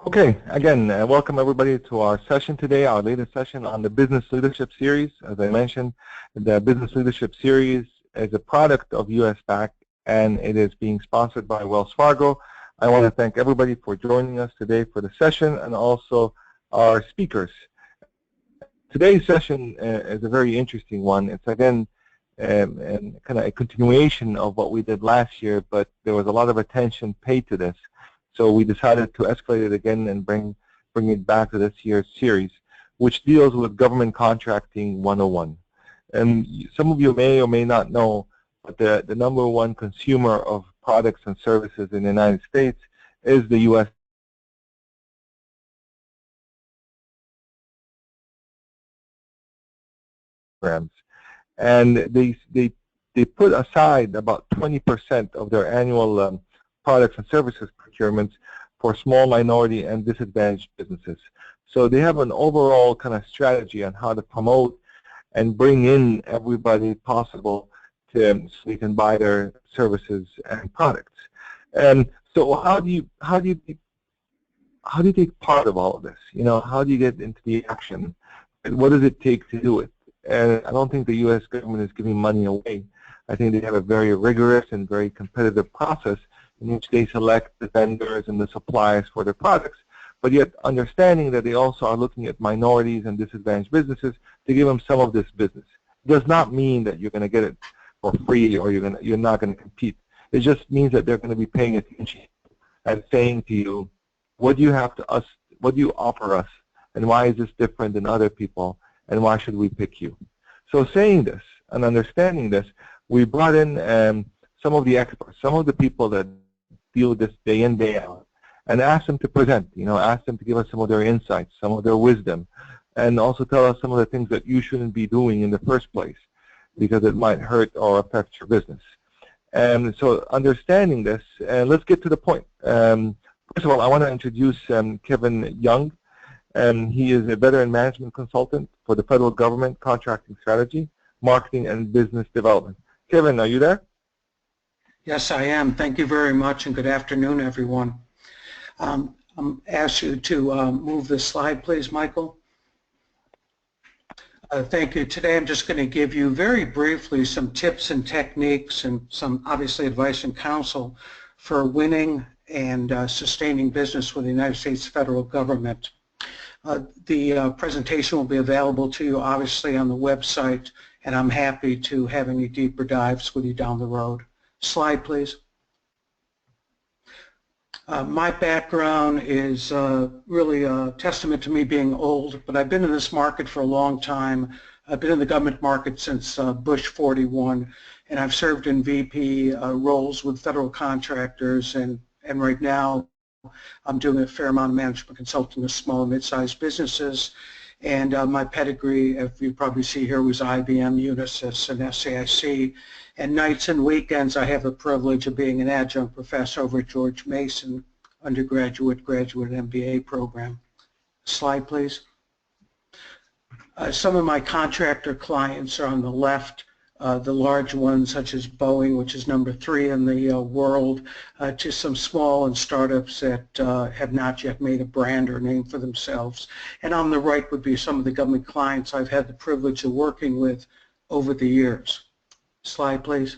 Okay, again, welcome everybody to our session today, our latest session on the Business Leadership Series. As I mentioned, the Business Leadership Series is a product of USBAC, and it is being sponsored by Wells Fargo. I want to thank everybody for joining us today for the session, and also our speakers. Today's session is a very interesting one. It's again kind of a continuation of what we did last year, but there was a lot of attention paid to this. So we decided to escalate it again and bring it back to this year's series, which deals with Government Contracting 101. And some of you may or may not know, but the number one consumer of products and services in the United States is the U.S. programs. And they put aside about 20% of their annual products and services procurements for small, minority, and disadvantaged businesses. So they have an overall kind of strategy on how to promote and bring in everybody possible so they can buy their services and products. And so how do you take part of all of this? You know, how do you get into the action? And what does it take to do it? And I don't think the U.S. government is giving money away. I think they have a very rigorous and very competitive process in which they select the vendors and the suppliers for their products, but yet understanding that they also are looking at minorities and disadvantaged businesses to give them some of this business. It does not mean that you're going to get it for free or you're not going to compete. It just means that they're going to be paying attention and saying to you, what do you have to us? What do you offer us? And why is this different than other people? And why should we pick you? So saying this and understanding this, we brought in some of the experts, some of the people that deal with this day in, day out, and ask them to present, ask them to give us some of their insights, some of their wisdom, and also tell us some of the things that you shouldn't be doing in the first place because it might hurt or affect your business. And so understanding this, let's get to the point. First of all, I want to introduce Kevin Young. He is a veteran management consultant for the federal government, contracting strategy, marketing, and business development. Kevin, are you there? Yes, I am. Thank you very much, and good afternoon, everyone. I'm ask you to move this slide, please, Michael. Thank you. Today I'm just going to give you very briefly some tips and techniques and some, obviously, advice and counsel for winning and sustaining business with the United States federal government. The presentation will be available to you, obviously, on the website, and I'm happy to have any deeper dives with you down the road. Slide, please. My background is really a testament to me being old, but I've been in this market for a long time. I've been in the government market since Bush 41, and I've served in VP roles with federal contractors, and right now I'm doing a fair amount of management consulting with small and mid-sized businesses. And my pedigree, if you probably see here, was IBM, Unisys, and SAIC. And nights and weekends, I have the privilege of being an adjunct professor over at George Mason undergraduate, graduate, MBA program. Slide, please. Some of my contractor clients are on the left. The large ones such as Boeing, which is number 3 in the world, to some small and startups that have not yet made a brand or name for themselves. And on the right would be some of the government clients I've had the privilege of working with over the years. Slide, please.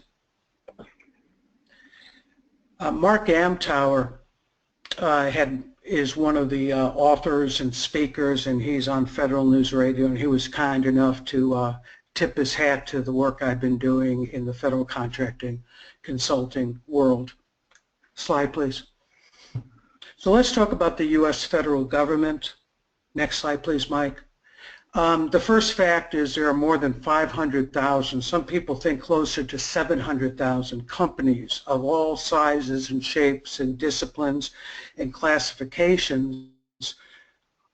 Mark Amtower is one of the authors and speakers, and he's on Federal News Radio, and he was kind enough to tip his hat to the work I've been doing in the federal contracting consulting world. Slide, please. So let's talk about the U.S. federal government. Next slide, please, Mike. The first fact is there are more than 500,000, some people think closer to 700,000 companies of all sizes and shapes and disciplines and classifications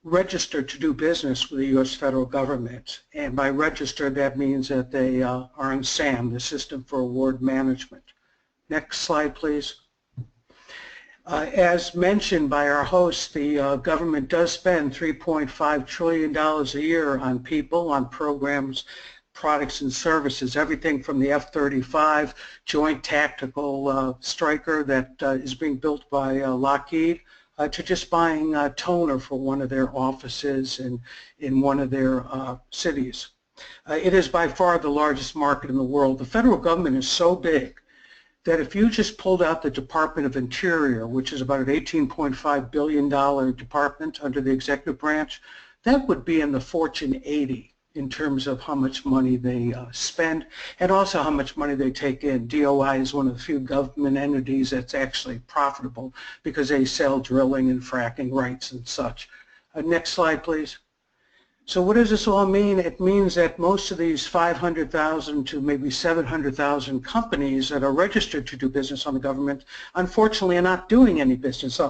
registered to do business with the U.S. federal government. And by registered, that means that they are in SAM, the System for Award Management. Next slide, please. As mentioned by our host, the government does spend $3.5 trillion a year on people, on programs, products, and services, everything from the F-35 Joint Tactical Striker that is being built by Lockheed, to just buying toner for one of their offices in one of their cities. It is by far the largest market in the world. The federal government is so big that if you just pulled out the Department of Interior, which is about an $18.5 billion department under the executive branch, that would be in the Fortune 80 in terms of how much money they spend and also how much money they take in. DOI is one of the few government entities that's actually profitable because they sell drilling and fracking rights and such. Next slide, please. So what does this all mean? It means that most of these 500,000 to maybe 700,000 companies that are registered to do business on the government, unfortunately, are not doing any business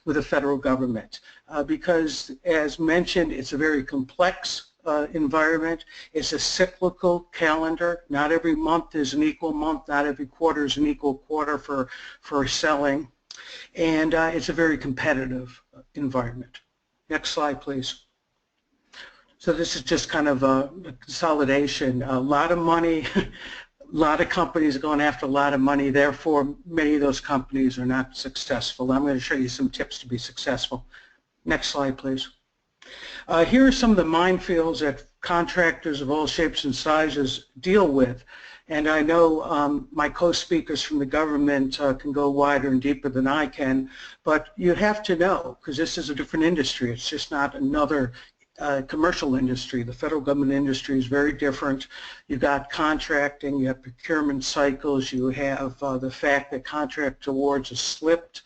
with the federal government because, as mentioned, it's a very complex environment. It's a cyclical calendar. Not every month is an equal month. Not every quarter is an equal quarter for selling. And it's a very competitive environment. Next slide, please. So this is just kind of a consolidation. A lot of money, a lot of companies are going after a lot of money. Therefore, many of those companies are not successful. I'm going to show you some tips to be successful. Next slide, please. Here are some of the minefields that contractors of all shapes and sizes deal with. And I know my co-speakers from the government can go wider and deeper than I can, but you have to know, because this is a different industry. It's just not another commercial industry. The federal government industry is very different. You've got contracting, you have procurement cycles, you have the fact that contract awards are slipped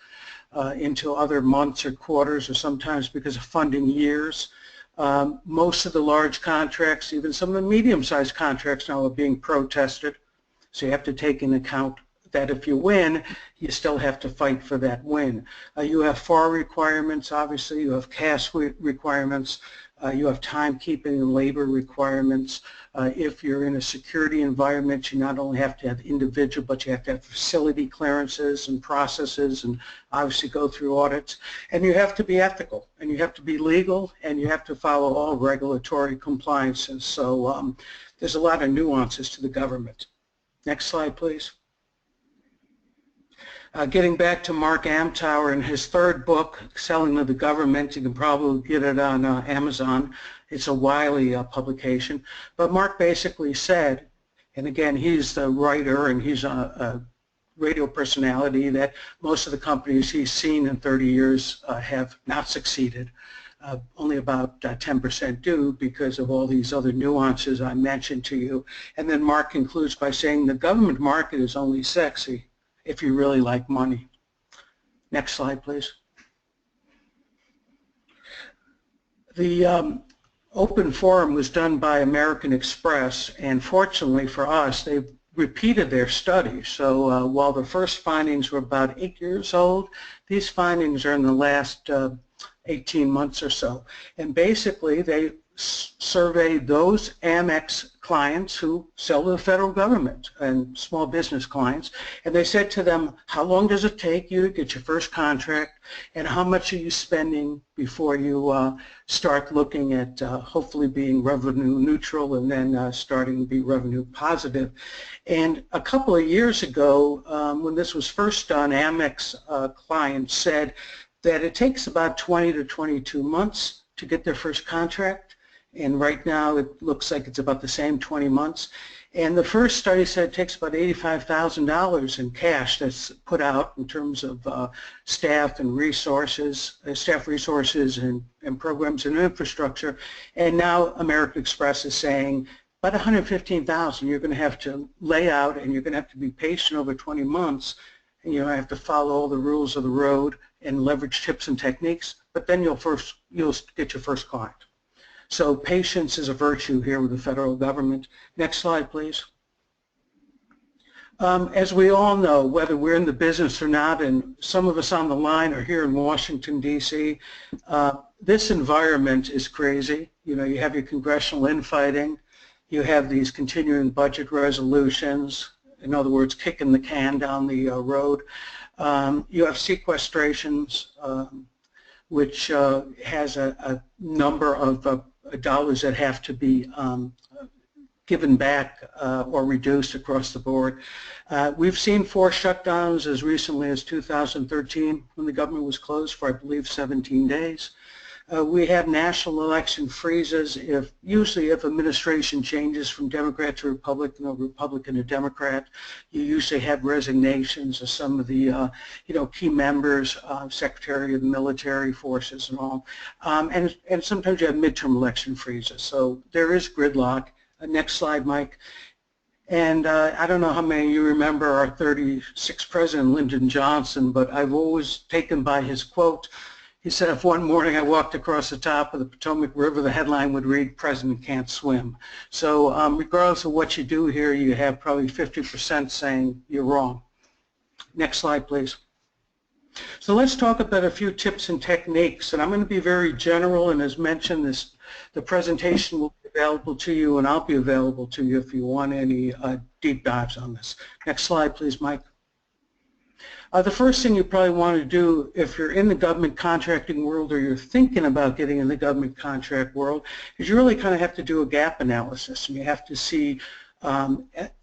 into other months or quarters or sometimes because of funding years. Most of the large contracts, even some of the medium-sized contracts now are being protested. So you have to take into account that if you win, you still have to fight for that win. You have FAR requirements, obviously. You have CAS requirements. You have timekeeping and labor requirements. If you're in a security environment, you not only have to have individual, but you have to have facility clearances and processes and obviously go through audits. And you have to be ethical, and you have to be legal, and you have to follow all regulatory compliances. So there's a lot of nuances to the government. Next slide, please. Getting back to Mark Amtower in his third book, Selling to the Government, you can probably get it on Amazon. It's a Wiley publication. But Mark basically said, and again, he's the writer and he's a radio personality, that most of the companies he's seen in 30 years have not succeeded. Only about 10% do because of all these other nuances I mentioned to you. And then Mark concludes by saying the government market is only sexy if you really like money. Next slide, please. The open forum was done by American Express, and fortunately for us, they repeated their study. So while the first findings were about 8 years old, these findings are in the last 18 months or so. And basically, they surveyed those Amex clients who sell to the federal government and small business clients, and they said to them, how long does it take you to get your first contract, and how much are you spending before you start looking at hopefully being revenue neutral and then starting to be revenue positive. And a couple of years ago, when this was first done, Amex clients said that it takes about 20 to 22 months to get their first contract. And right now it looks like it's about the same, 20 months. And the first study said it takes about $85,000 in cash that's put out in terms of staff and resources, and programs and infrastructure. And now American Express is saying about $115,000 you're going to have to lay out, and you're going to have to be patient over 20 months. And you have to follow all the rules of the road and leverage tips and techniques, but then you'll get your first client. So patience is a virtue here with the federal government. Next slide, please. As we all know, whether we're in the business or not, and some of us on the line are here in Washington, D.C., this environment is crazy. You know, you have your congressional infighting, you have these continuing budget resolutions, in other words, kicking the can down the road. You have sequestrations, which has a number of dollars that have to be given back or reduced across the board. We've seen 4 shutdowns as recently as 2013 when the government was closed for, I believe, 17 days. We have national election freezes usually if administration changes from Democrat to Republican or Republican to Democrat. You usually have resignations of some of the key members, Secretary of the Military Forces and all. And sometimes you have midterm election freezes. So there is gridlock. Next slide, Mike. And I don't know how many of you remember our 36th president, Lyndon Johnson, but I've always taken by his quote. He said, if one morning I walked across the top of the Potomac River, the headline would read, President can't swim. So regardless of what you do here, you have probably 50% saying you're wrong. Next slide, please. So let's talk about a few tips and techniques. And I'm going to be very general, and as mentioned, the presentation will be available to you, and I'll be available to you if you want any deep dives on this. Next slide, please, Mike. The first thing you probably want to do if you're in the government contracting world or you're thinking about getting in the government contract world is you really kind of have to do a gap analysis, and you have to see,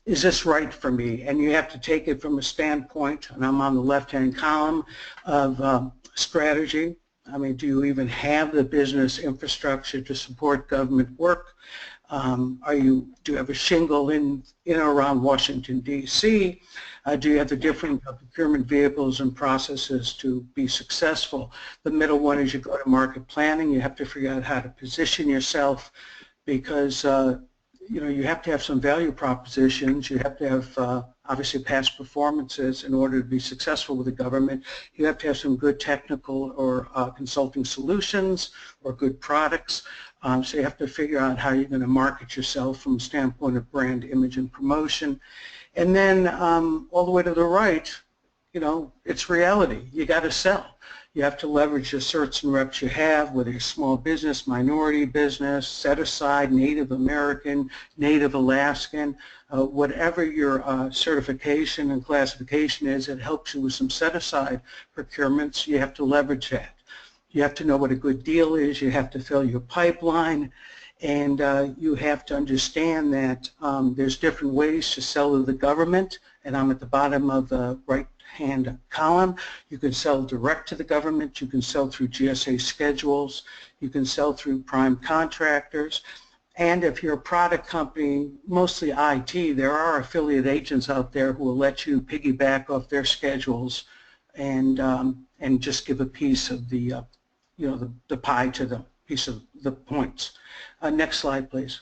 is this right for me? And you have to take it from a standpoint, and I'm on the left-hand column, of strategy. I mean, do you even have the business infrastructure to support government work? Do you have a shingle in or around Washington, D.C.? Do you have the different procurement vehicles and processes to be successful? The middle one is you go to market planning. You have to figure out how to position yourself because you have to have some value propositions. You have to have obviously past performances in order to be successful with the government. You have to have some good technical or consulting solutions or good products. So you have to figure out how you're going to market yourself from a standpoint of brand, image, and promotion. And then all the way to the right, it's reality. You got to sell. You have to leverage the certs and reps you have, whether you're small business, minority business, set aside, Native American, Native Alaskan, whatever your certification and classification is, it helps you with some set-aside procurements. You have to leverage that. You have to know what a good deal is. You have to fill your pipeline. And you have to understand that there's different ways to sell to the government. And I'm at the bottom of the right-hand column. You can sell direct to the government. You can sell through GSA schedules. You can sell through prime contractors. And if you're a product company, mostly IT, there are affiliate agents out there who will let you piggyback off their schedules and just give a piece of the the pie to them, piece of the points. Next slide, please.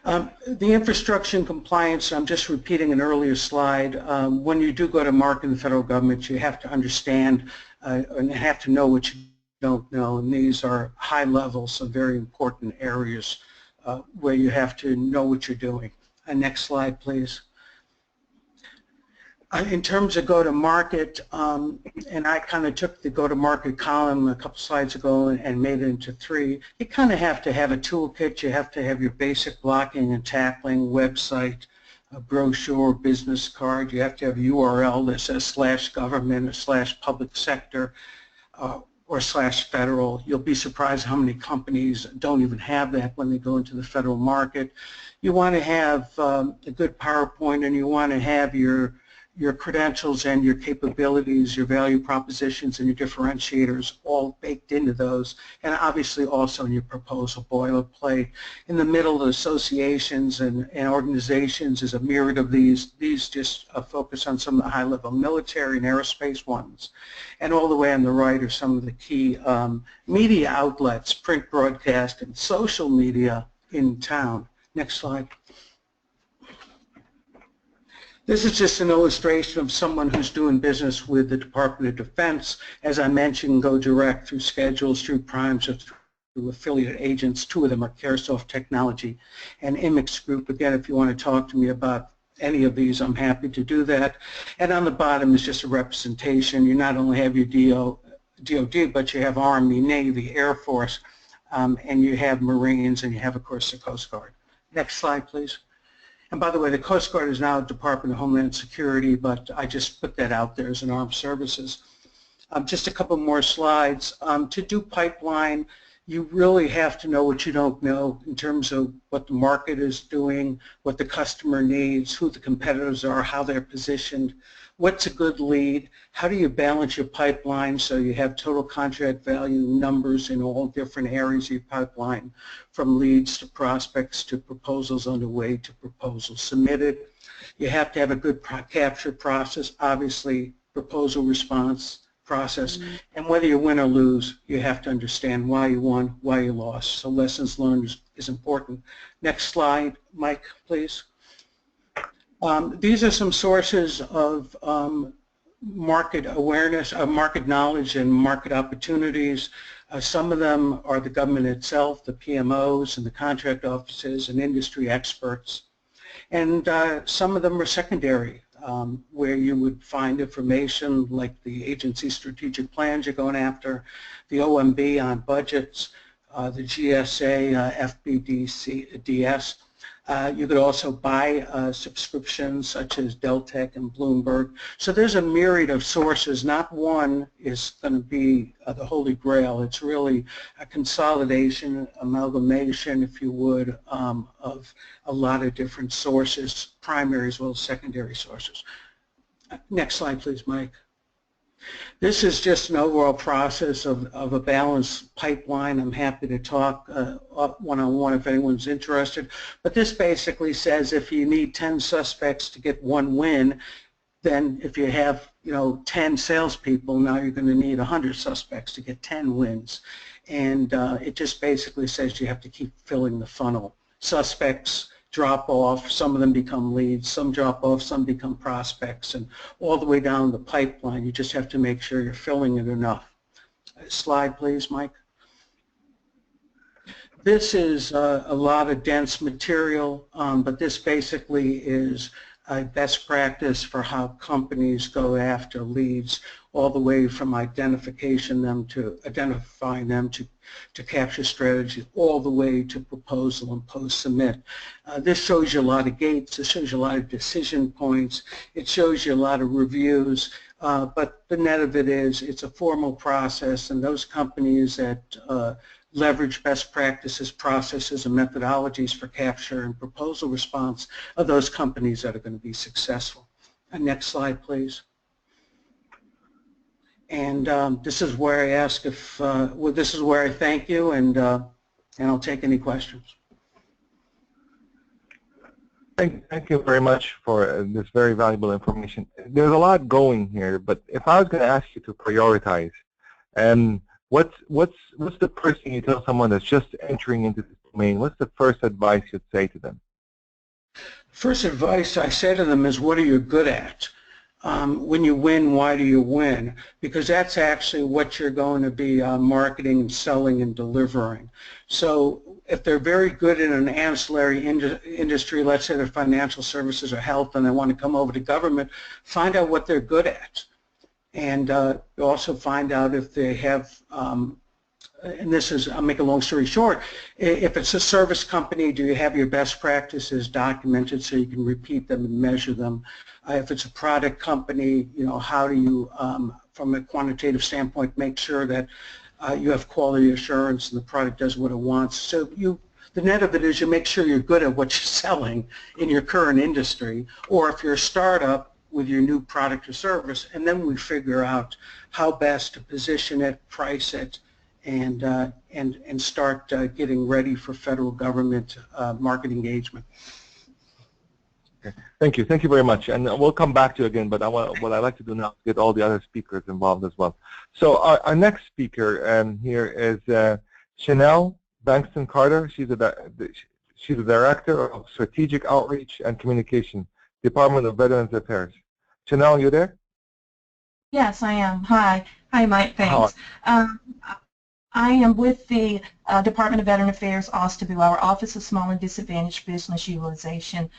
The infrastructure and compliance, I'm just repeating an earlier slide. When you do go to market in the federal government, you have to understand and have to know what you don't know, and these are high levels of very important areas where you have to know what you're doing. Next slide, please. In terms of go-to-market, and I kind of took the go-to-market column a couple slides ago and made it into 3, you kind of have to have a toolkit. You have to have your basic blocking and tackling, website, a brochure, business card. You have to have a URL that says /government or /public sector or /federal. You'll be surprised how many companies don't even have that when they go into the federal market. You want to have a good PowerPoint, and you want to have your credentials and your capabilities, your value propositions, and your differentiators all baked into those, and obviously also in your proposal boilerplate. In the middle, the associations and organizations is a myriad of these. These just focus on some of the high-level military and aerospace ones. And all the way on the right are some of the key media outlets, print, broadcast, and social media in town. Next slide. This is just an illustration of someone who's doing business with the Department of Defense. As I mentioned, go direct through schedules, through primes, or through affiliate agents. 2 of them are Caresoft Technology and Imix Group. Again, if you want to talk to me about any of these, I'm happy to do that. And on the bottom is just a representation. You not only have your DOD, but you have Army, Navy, Air Force, and you have Marines, and you have, of course, the Coast Guard. Next slide, please. And by the way, the Coast Guard is now Department of Homeland Security, but I just put that out there as an armed services. Just a couple more slides. To do pipeline, You really have to know what you don't know in terms of what the market is doing, what the customer needs, who the competitors are, how they're positioned, what's a good lead, how do you balance your pipeline so you have total contract value numbers in all different areas of your pipeline, from leads to prospects to proposals underway to proposals submitted. You have to have a good capture process, obviously proposal response process, and whether you win or lose, you have to understand why you won, why you lost. So lessons learned is important. Next slide, Mike, please. These are some sources of market awareness, market knowledge, and market opportunities. Some of them are the government itself, the PMOs and the contract offices and industry experts. And some of them are secondary, where you would find information like the agency strategic plans you're going after, the OMB on budgets, the GSA, FBDS. You could also buy subscriptions such as Deltek and Bloomberg. So there's a myriad of sources. Not one is going to be the holy grail. It's really a consolidation, amalgamation, if you would, of a lot of different sources, primary as well as secondary sources. Next slide, please, Mike. This is just an overall process of a balanced pipeline. I'm happy to talk one-on-one if anyone's interested. But this basically says if you need 10 suspects to get one win, then if you have 10 salespeople, now you're going to need 100 suspects to get 10 wins. And it just basically says you have to keep filling the funnel. Suspects drop off, some of them become leads, some drop off, some become prospects, and all the way down the pipeline, you just have to make sure you're filling it enough. Slide, please, Mike. This is a lot of dense material, but this basically is a best practice for how companies go after leads, all the way from identifying them to capture strategy, all the way to proposal and post-submit. This shows you a lot of gates, it shows you a lot of decision points, it shows you a lot of reviews, but the net of it is it's a formal process, and those companies that leverage best practices, processes, and methodologies for capture and proposal response are those companies that are going to be successful. Next slide, please. And this is where I ask if, this is where I thank you, and I'll take any questions. Thank you very much for this very valuable information. There's a lot going here, but if I was going to ask you to prioritize, what's the first thing you tell someone that's just entering into this domain? What's the first advice you'd say to them? First advice I say to them is, what are you good at? When you win, why do you win? Because that's actually what you're going to be marketing and selling and delivering. So if they're very good in an ancillary industry, let's say they're financial services or health, and they want to come over to government, find out what they're good at. And also find out if they have, and this is, I'll make a long story short, if it's a service company, do you have your best practices documented so you can repeat them and measure them? If it's a product company, how do you, from a quantitative standpoint, make sure that you have quality assurance and the product does what it wants? So the net of it is you make sure you're good at what you're selling in your current industry, or if you're a startup, with your new product or service, and then we figure out how best to position it, price it, and start getting ready for federal government market engagement. Okay. Thank you very much, and we'll come back to you again. But what I'd like to do now is get all the other speakers involved as well. So our next speaker here is Chanel Bankston-Carter. She's the Director of Strategic Outreach and Communication, Department of Veterans Affairs. Chanel, you there? Yes, I am. Hi, Mike. Thanks. I am with the Department of Veteran Affairs, OSDBU, our Office of Small and Disadvantaged Business Utilization.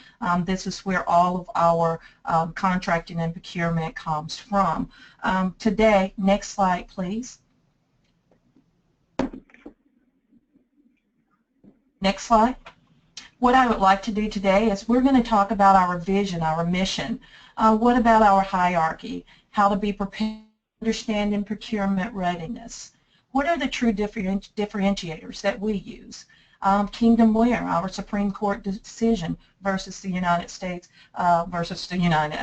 This is where all of our contracting and procurement comes from. Today, next slide, please. Next slide. What I would like to do today is we're going to talk about our vision, our mission. What about our hierarchy? How to be prepared, understanding procurement readiness. What are the true differentiators that we use? Kingdom Ware, our Supreme Court decision versus the United States versus the United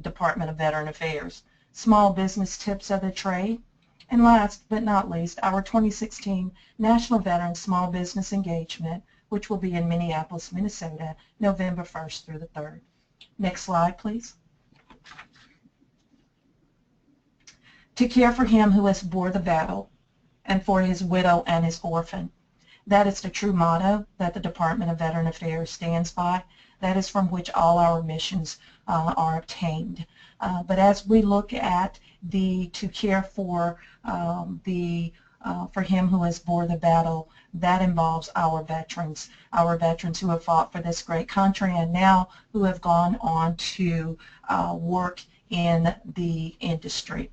Department of Veteran Affairs. Small business tips of the trade. And last but not least, our 2016 National Veteran Small Business Engagement, which will be in Minneapolis, Minnesota, November 1st through the 3rd. Next slide, please. To care for him who has bore the battle, and for his widow and his orphan. That is the true motto that the Department of Veteran Affairs stands by. That is from which all our missions are obtained. But as we look at to care for for him who has bore the battle, that involves our veterans who have fought for this great country and now who have gone on to work in the industry.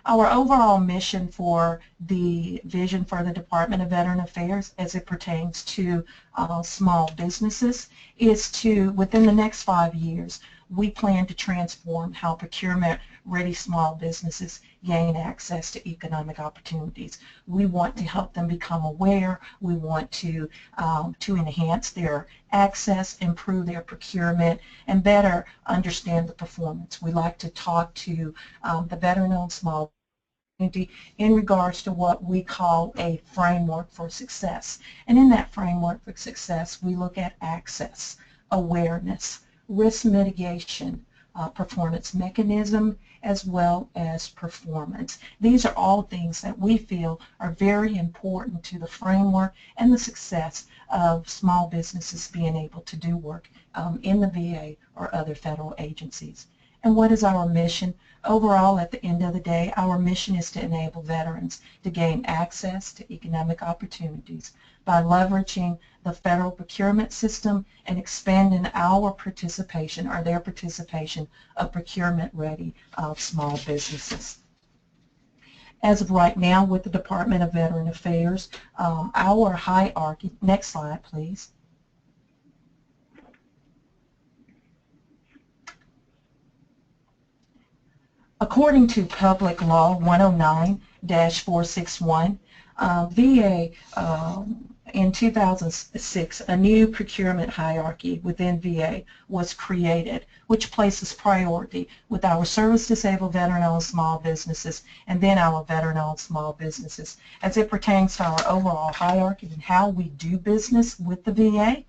Our overall mission for the vision for the Department of Veteran Affairs as it pertains to small businesses is to, within the next 5 years, we plan to transform how procurement-ready small businesses gain access to economic opportunities. We want to help them become aware. We want to enhance their access, improve their procurement, and better understand the performance. We like to talk to the veteran-owned small in regards to what we call a framework for success. And in that framework for success, we look at access, awareness, risk mitigation, performance mechanism, as well as performance. These are all things that we feel are very important to the framework and the success of small businesses being able to do work in the VA or other federal agencies. And what is our mission? Overall, at the end of the day, our mission is to enable veterans to gain access to economic opportunities by leveraging the federal procurement system and expanding our participation or their participation of procurement-ready small businesses. As of right now, with the Department of Veteran Affairs, our hierarchy, next slide please, according to Public Law 109-461, VA in 2006, a new procurement hierarchy within VA was created, which places priority with our service-disabled veteran-owned small businesses and then our veteran-owned small businesses. As it pertains to our overall hierarchy and how we do business with the VA,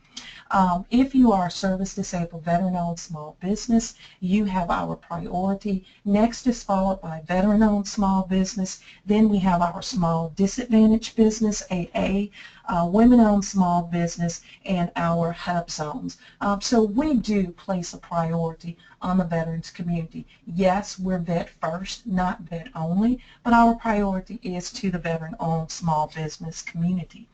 if you are a service-disabled veteran-owned small business, you have our priority. Next is followed by veteran-owned small business. Then we have our small disadvantaged business, AA, women-owned small business, and our hub zones. So we do place a priority on the veterans community. Yes, we're vet first, not vet only, but our priority is to the veteran-owned small business community.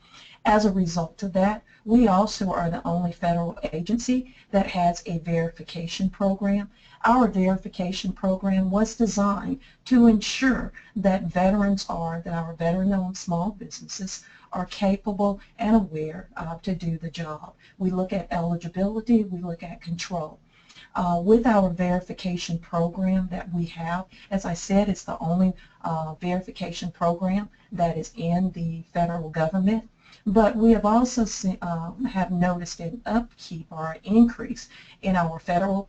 As a result of that, we also are the only federal agency that has a verification program. Our verification program was designed to ensure that our veteran-owned small businesses are capable and aware to do the job. We look at eligibility, we look at control. With our verification program that we have, as I said, it's the only verification program that is in the federal government. But we have also have noticed an upkeep or an increase in our federal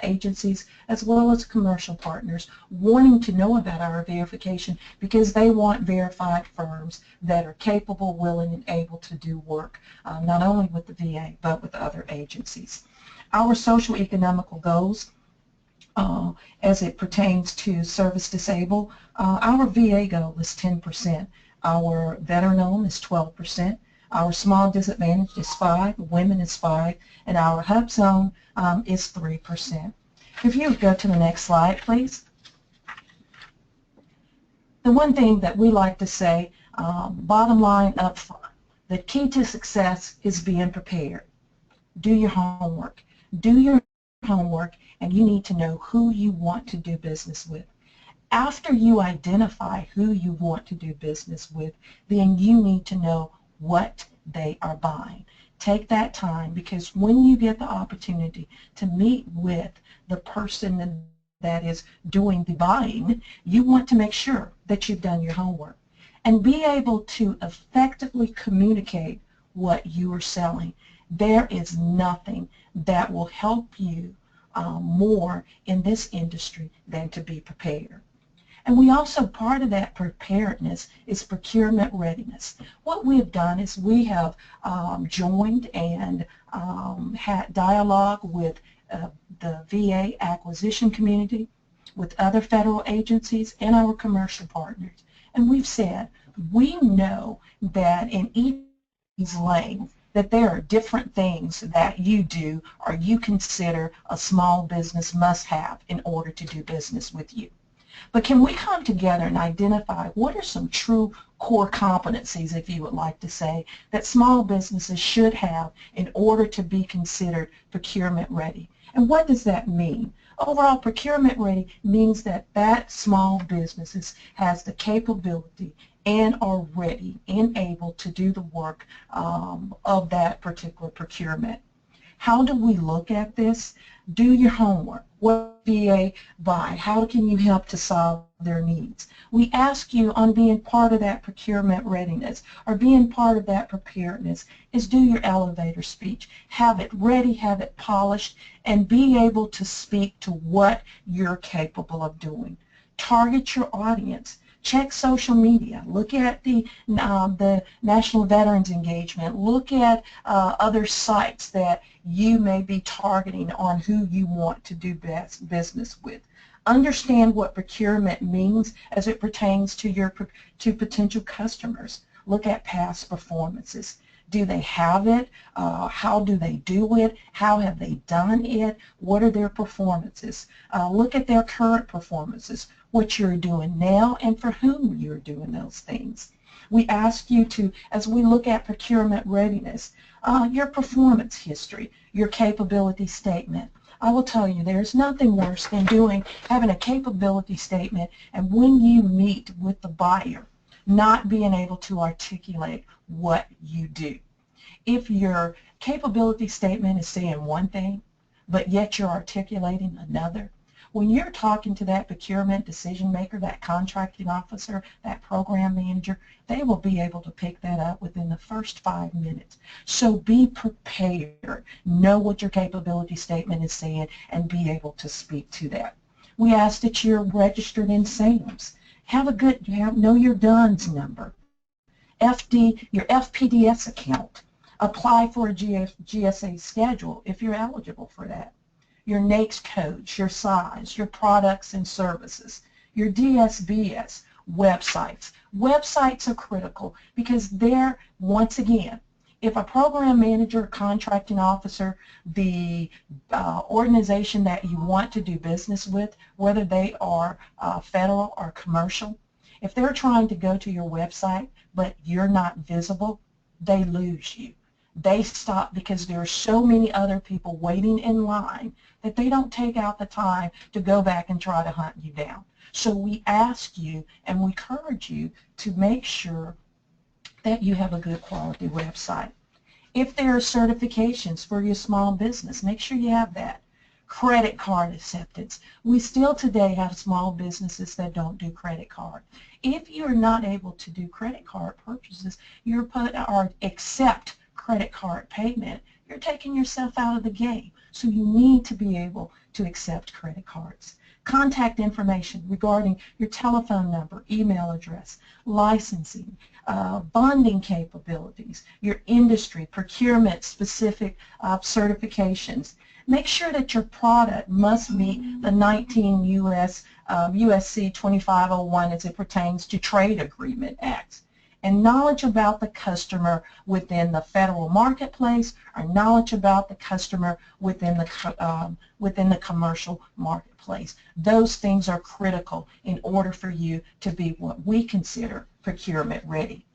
agencies as well as commercial partners wanting to know about our verification because they want verified firms that are capable, willing, and able to do work not only with the VA but with other agencies. Our social economical goals as it pertains to service disabled, our VA goal is 10%. Our veteran-owned is 12%. Our small disadvantaged is 5%, women is 5%, and our hub zone is 3%. If you would go to the next slide, please. The one thing that we like to say, bottom line up front, the key to success is being prepared. Do your homework. Do your homework, and you need to know who you want to do business with. After you identify who you want to do business with, then you need to know what they are buying. Take that time, because when you get the opportunity to meet with the person that is doing the buying, you want to make sure that you've done your homework. and be able to effectively communicate what you are selling. There is nothing that will help you more in this industry than to be prepared. And we also, part of that preparedness is procurement readiness. What we have done is we have joined and had dialogue with the VA acquisition community, with other federal agencies, and our commercial partners. And we've said, we know that in each of these lanes, that there are different things that you do or you consider a small business must have in order to do business with you. But can we come together and identify what are some true core competencies, if you would like to say, that small businesses should have in order to be considered procurement ready? And what does that mean? Overall, procurement ready means that that small business has the capability and are ready and able to do the work of that particular procurement. How do we look at this? Do your homework. What VA buy? How can you help to solve their needs? We ask you on being part of that procurement readiness or being part of that preparedness is do your elevator speech. Have it ready, have it polished, and be able to speak to what you're capable of doing. Target your audience. Check social media. Look at the National Veterans Engagement. Look at other sites that you may be targeting on who you want to do business with. Understand what procurement means as it pertains to potential customers. Look at past performances. Do they have it? How do they do it? How have they done it? What are their performances? Look at their current performances, what you're doing now and for whom you're doing those things. We ask you to, as we look at procurement readiness, your performance history, your capability statement. I will tell you, there's nothing worse than having a capability statement and when you meet with the buyer, not being able to articulate what you do. If your capability statement is saying one thing, but yet you're articulating another, when you're talking to that procurement decision maker, that contracting officer, that program manager, they will be able to pick that up within the first 5 minutes. So be prepared. Know what your capability statement is saying and be able to speak to that. We ask that you're registered in SAMS. Know your DUNS number. Your FPDS account. Apply for a GSA schedule if you're eligible for that. Your NAICS codes, your size, your products and services, your DSBS, websites. Websites are critical because they're, once again, if a program manager, contracting officer, the organization that you want to do business with, whether they are federal or commercial, if they're trying to go to your website but you're not visible, they lose you. They stop because there are so many other people waiting in line that they don't take out the time to go back and try to hunt you down. So we ask you and we encourage you to make sure that you have a good quality website. If there are certifications for your small business, make sure you have that. Credit card acceptance. We still today have small businesses that don't do credit card. If you're not able to do credit card purchases, or accept credit card payment, you're taking yourself out of the game. So you need to be able to accept credit cards. Contact information regarding your telephone number, email address, licensing, bonding capabilities, your industry, procurement specific certifications. Make sure that your product must meet the 19 USC 2501 as it pertains to Trade Agreement Acts. And knowledge about the customer within the federal marketplace or knowledge about the customer within the commercial marketplace. Those things are critical in order for you to be what we consider procurement ready.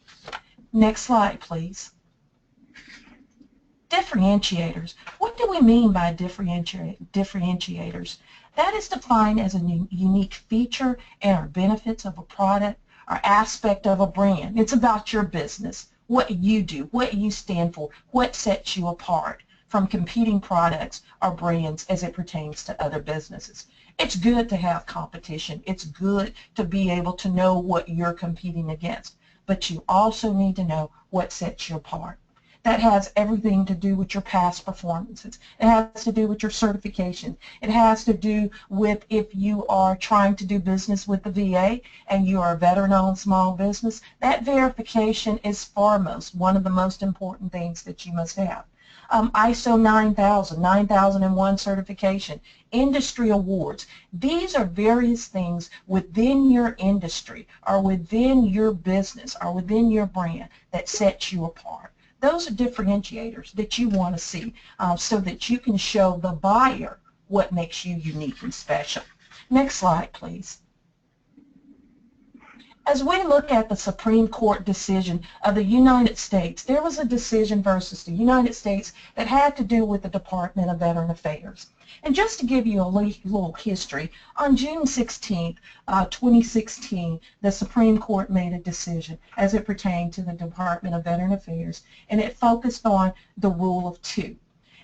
Next slide, please. Differentiators. What do we mean by differentiators? That is defined as a unique feature and or benefits of a product or aspect of a brand. It's about your business, what you do, what you stand for, what sets you apart from competing products or brands as it pertains to other businesses. It's good to have competition. It's good to be able to know what you're competing against. but you also need to know what sets you apart. That has everything to do with your past performances. It has to do with your certification. It has to do with if you are trying to do business with the VA and you are a veteran-owned small business. That verification is foremost one of the most important things that you must have. ISO 9000, 9001 certification, industry awards. These are various things within your industry or within your business or within your brand that sets you apart. Those are differentiators that you want to see so that you can show the buyer what makes you unique and special. Next slide, please. As we look at the Supreme Court decision of the United States, there was a decision versus the United States that had to do with the Department of Veteran Affairs. And just to give you a little history, on June 16, 2016, the Supreme Court made a decision as it pertained to the Department of Veteran Affairs, and it focused on the Rule of Two.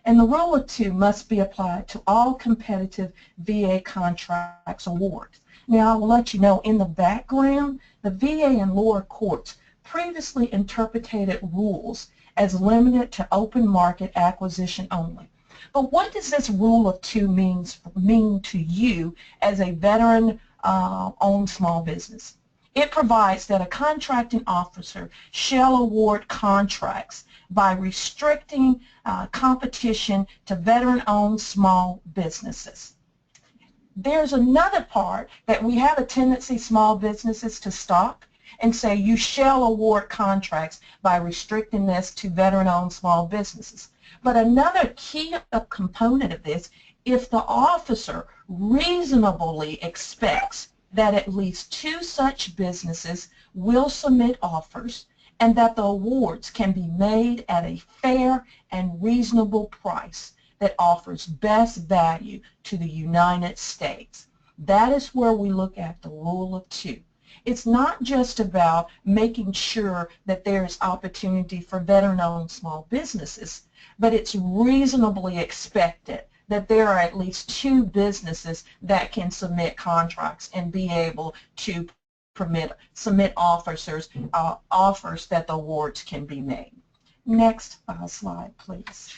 And the Rule of Two must be applied to all competitive VA contracts awards. Now, I will let you know in the background, the VA and lower courts previously interpreted rules as limited to open market acquisition only. But what does this Rule of Two mean to you as a veteran-owned small business? It provides that a contracting officer shall award contracts by restricting competition to veteran-owned small businesses. There's another part that we have a tendency, small businesses, to stop and say you shall award contracts by restricting this to veteran-owned small businesses. But another key component of this, if the officer reasonably expects that at least 2 such businesses will submit offers and that the awards can be made at a fair and reasonable price that offers best value to the United States. That is where we look at the Rule of Two. It's not just about making sure that there's opportunity for veteran-owned small businesses, but it's reasonably expected that there are at least 2 businesses that can submit contracts and be able to submit offers that the awards can be made. Next slide, please.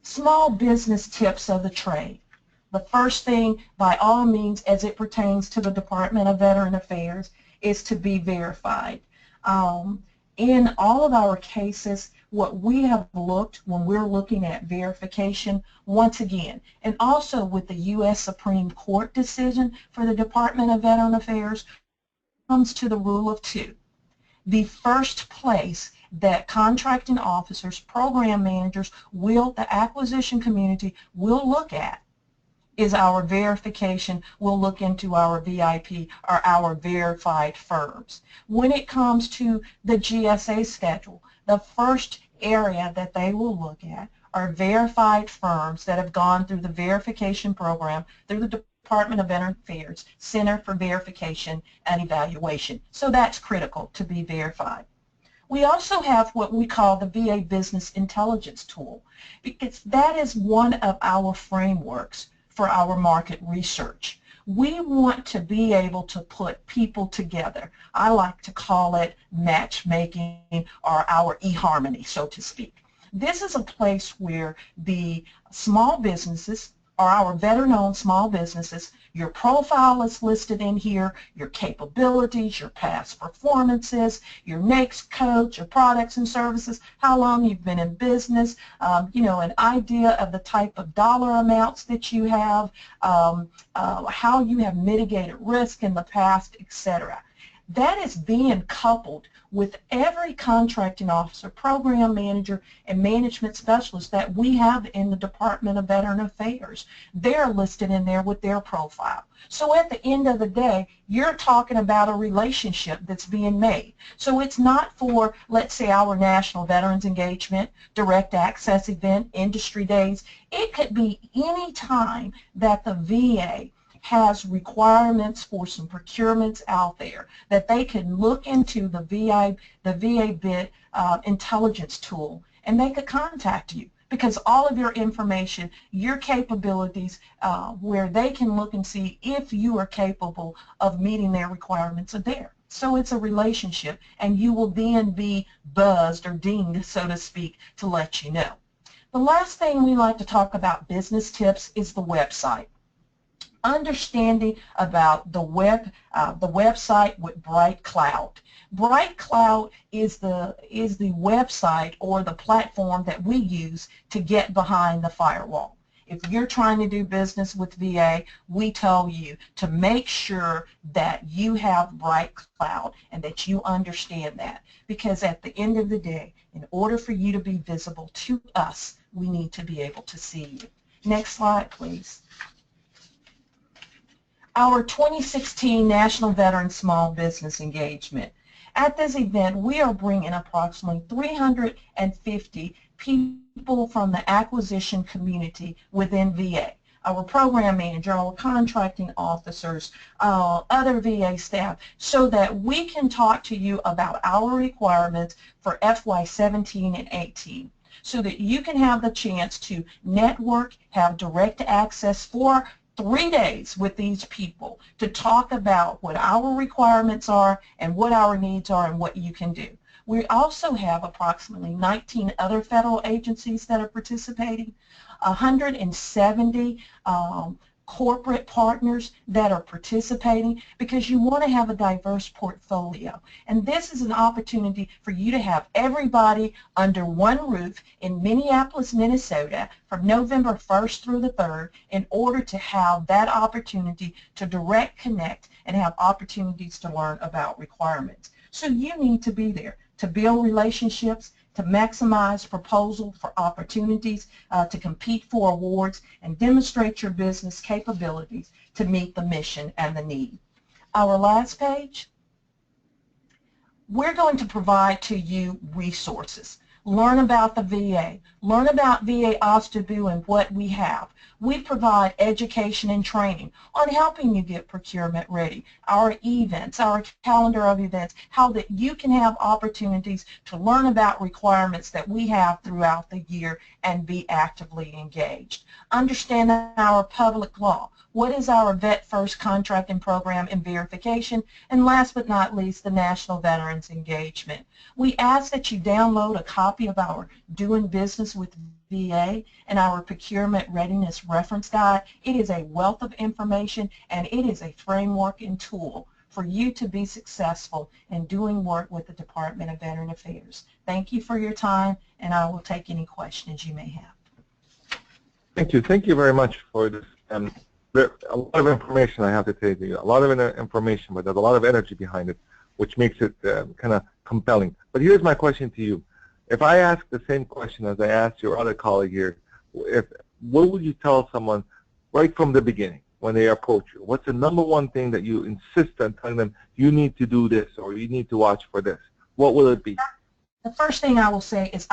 Small business tips of the trade. The first thing, by all means, as it pertains to the Department of Veteran Affairs, is to be verified. In all of our cases, what we have looked when we're looking at verification, once again, and also with the U.S. Supreme Court decision for the Department of Veteran Affairs, comes to the Rule of Two. The first place that contracting officers, program managers, the acquisition community will look at is our verification. We'll look into our VIP or our verified firms. When it comes to the GSA schedule, the first area that they will look at are verified firms that have gone through the verification program through the Department of Veteran Affairs Center for Verification and Evaluation. So that's critical to be verified. We also have what we call the VA Business Intelligence Tool, because that is one of our frameworks for our market research. We want to be able to put people together. I like to call it matchmaking or our eHarmony, so to speak. This is a place where the small businesses or our veteran-owned small businesses, your profile is listed in here, your capabilities, your past performances, your NAICS codes, your products and services, how long you've been in business, you know, an idea of the type of dollar amounts that you have, how you have mitigated risk in the past, etc. That is being coupled with every contracting officer, program manager, and management specialist that we have in the Department of Veteran Affairs. They're listed in there with their profile. So at the end of the day, you're talking about a relationship that's being made. So it's not for, let's say, our National Veterans Engagement, Direct Access event, industry days. It could be any time that the VA has requirements for some procurements out there that they can look into the VA bid intelligence tool, and they could contact you. because all of your information, your capabilities, where they can look and see if you are capable of meeting their requirements are there. So it's a relationship, and you will then be buzzed or dinged, so to speak, to let you know. The last thing we like to talk about business tips is the website. Understanding about the website with Bright Cloud. Bright Cloud is the website or the platform that we use to get behind the firewall. If you're trying to do business with VA, we tell you to make sure that you have Bright Cloud and that you understand that, because at the end of the day, in order for you to be visible to us, we need to be able to see you. Next slide, please. Our 2016 National Veteran Small Business Engagement. At this event, we are bringing approximately 350 people from the acquisition community within VA. Our program manager, our contracting officers, other VA staff, so that we can talk to you about our requirements for FY17 and 18, so that you can have the chance to network, have direct access for 3 days with these people to talk about what our requirements are and what our needs are and what you can do. We also have approximately 19 other federal agencies that are participating, 170 corporate partners that are participating, because you want to have a diverse portfolio. And this is an opportunity for you to have everybody under one roof in Minneapolis, Minnesota from November 1st through the 3rd in order to have that opportunity to direct connect and have opportunities to learn about requirements. So you need to be there to build relationships, to maximize proposal for opportunities, to compete for awards, and demonstrate your business capabilities to meet the mission and the need. Our last page, we're going to provide to you resources. Learn about the VA. Learn about VA OSDBU and what we have. We provide education and training on helping you get procurement ready, our events, our calendar of events, how that you can have opportunities to learn about requirements that we have throughout the year and be actively engaged. Understand our public law. What is our Vet First contracting program and verification? And last but not least, the National Veterans Engagement. We ask that you download a copy of our Doing Business with VA and our Procurement Readiness Reference Guide. It is a wealth of information, and it is a framework and tool for you to be successful in doing work with the Department of Veteran Affairs. Thank you for your time, and I will take any questions you may have. Thank you. Thank you very much for this. A lot of information I have to tell you. A lot of information, but there's a lot of energy behind it, which makes it kind of compelling. But here's my question to you. If I ask the same question as I asked your other colleague here, what would you tell someone right from the beginning when they approach you? What's the number one thing that you insist on telling them, you need to do this or you need to watch for this? What will it be? The first thing I will say is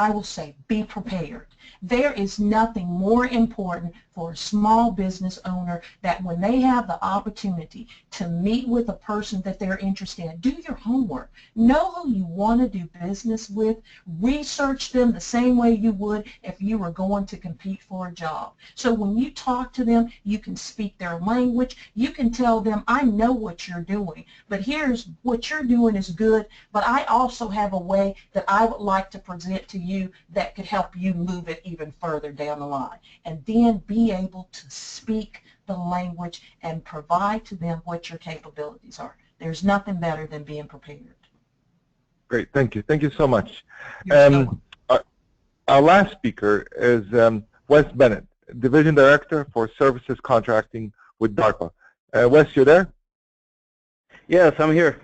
be prepared. There is nothing more important for a small business owner that when they have the opportunity to meet with a person that they're interested in, do your homework. Know who you want to do business with. Research them the same way you would if you were going to compete for a job. So when you talk to them, you can speak their language. You can tell them, I know what you're doing, but here's what you're doing is good, but I also have a way that I would like to present to you that could help you move it even further down the line. And then be able to speak the language and provide to them what your capabilities are. There's nothing better than being prepared. Great, thank you. Thank you so much. Our last speaker is Wes Bennett, Division Director for Services Contracting with DARPA. Wes, you there? Yes, I'm here.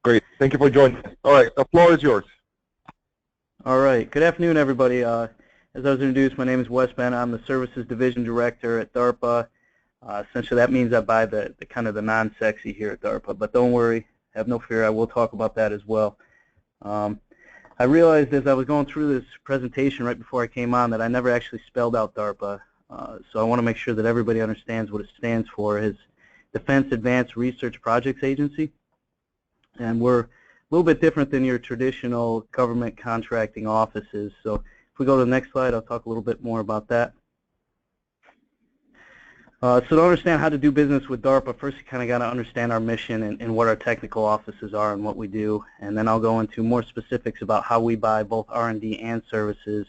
Great, thank you for joining us. All right, the floor is yours. All right, good afternoon, everybody. As I was introduced, my name is Wes Bennett. I'm the Services Division Director at DARPA. Essentially, that means I buy the kind of the non-sexy here at DARPA. But don't worry, have no fear. I will talk about that as well. I realized as I was going through this presentation right before I came on that I never actually spelled out DARPA. So I want to make sure that everybody understands what it stands for. Is Defense Advanced Research Projects Agency. And we're a little bit different than your traditional government contracting offices. So If we go to the next slide, I'll talk a little bit more about that. So to understand how to do business with DARPA, first you kind of got to understand our mission and what our technical offices are and what we do, and then I'll go into more specifics about how we buy both R&D and services,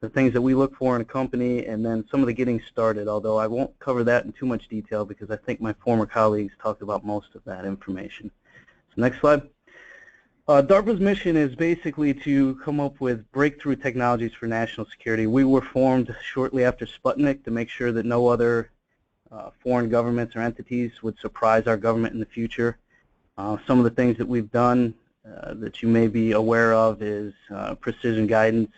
the things that we look for in a company, and then some of the getting started, although I won't cover that in too much detail because I think my former colleagues talked about most of that information. So next slide. DARPA's mission is basically to come up with breakthrough technologies for national security. We were formed shortly after Sputnik to make sure that no other foreign governments or entities would surprise our government in the future. Some of the things that we've done that you may be aware of is precision guidance.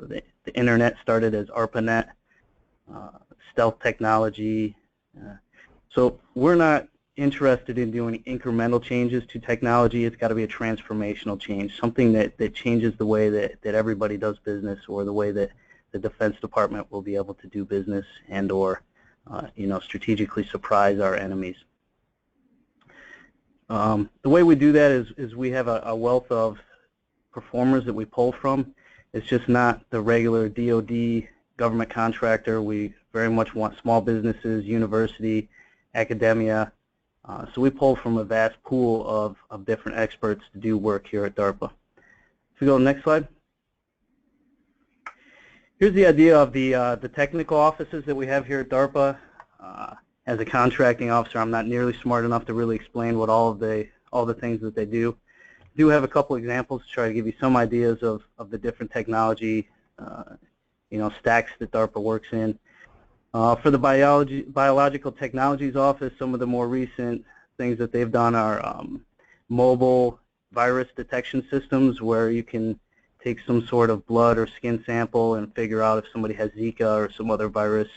The internet started as ARPANET, stealth technology. So we're not interested in doing incremental changes to technology. It's got to be a transformational change, something that changes the way that everybody does business, or the way that the Defense Department will be able to do business and or strategically surprise our enemies. The way we do that is we have a wealth of performers that we pull from. It's just not the regular DoD government contractor. We very much want small businesses, university, academia. So we pull from a vast pool of different experts to do work here at DARPA. If we go to the next slide. Here's the idea of the technical offices that we have here at DARPA. As a contracting officer, I'm not nearly smart enough to really explain what all the things that they do. I do have a couple examples to try to give you some ideas of the different technology stacks that DARPA works in. For the Biological Technologies Office, some of the more recent things that they've done are mobile virus detection systems, where you can take some sort of blood or skin sample and figure out if somebody has Zika or some other virus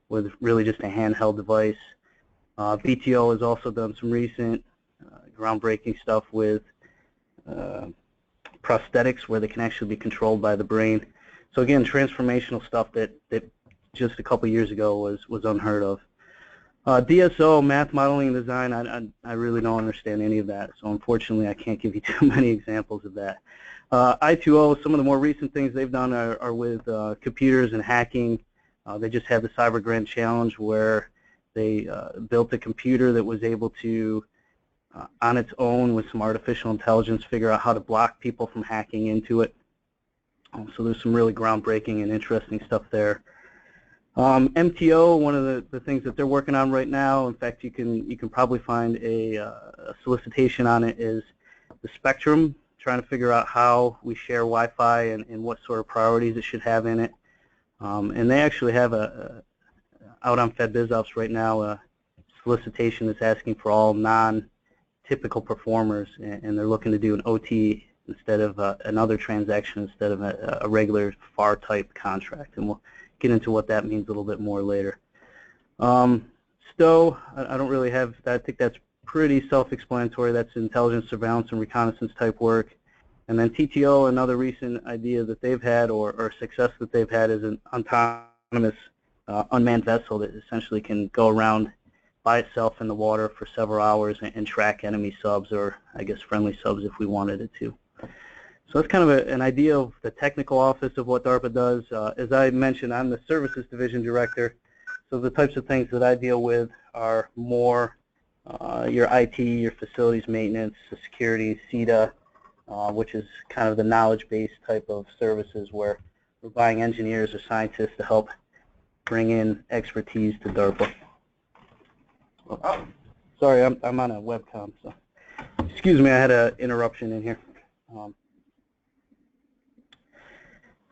with really just a handheld device. BTO has also done some recent groundbreaking stuff with prosthetics, where they can actually be controlled by the brain. So again, transformational stuff that just a couple years ago was unheard of. DSO, math, modeling, and design, I really don't understand any of that, so unfortunately I can't give you too many examples of that. I2O, some of the more recent things they've done are with computers and hacking. They just had the Cyber Grand Challenge, where they built a computer that was able to, on its own with some artificial intelligence, figure out how to block people from hacking into it. So there's some really groundbreaking and interesting stuff there. MTO, one of the things that they're working on right now, in fact you can probably find a solicitation on it, is the spectrum, trying to figure out how we share Wi-Fi and what sort of priorities it should have in it. And they actually have out on FedBizOps right now a solicitation that's asking for all non-typical performers, and they're looking to do an OT instead of another transaction instead of a regular FAR type contract, and we'll get into what that means a little bit more later. STO, I don't really have that. I think that's pretty self-explanatory. That's intelligence, surveillance, and reconnaissance type work. And then TTO, another recent idea that they've had, or success that they've had, is an autonomous unmanned vessel that essentially can go around by itself in the water for several hours and track enemy subs, or I guess friendly subs if we wanted it to. So that's kind of an idea of the technical office of what DARPA does. As I mentioned, I'm the Services Division Director, so the types of things that I deal with are more your IT, your facilities maintenance, the security, CEDA, which is kind of the knowledge-based type of services where we're buying engineers or scientists to help bring in expertise to DARPA. Oh, sorry, I'm on a webcam, so excuse me, I had an interruption in here.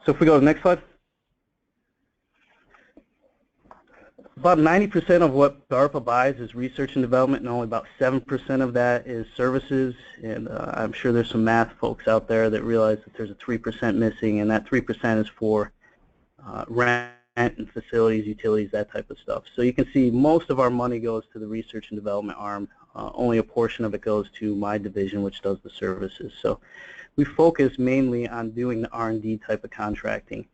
So if we go to the next slide. About 90% of what DARPA buys is research and development, and only about 7% of that is services. And I'm sure there's some math folks out there that realize that there's a 3% missing, and that 3% is for rent and facilities, utilities, that type of stuff. So you can see most of our money goes to the research and development arm. Only a portion of it goes to my division, which does the services. So we focus mainly on doing the R&D type of contracting.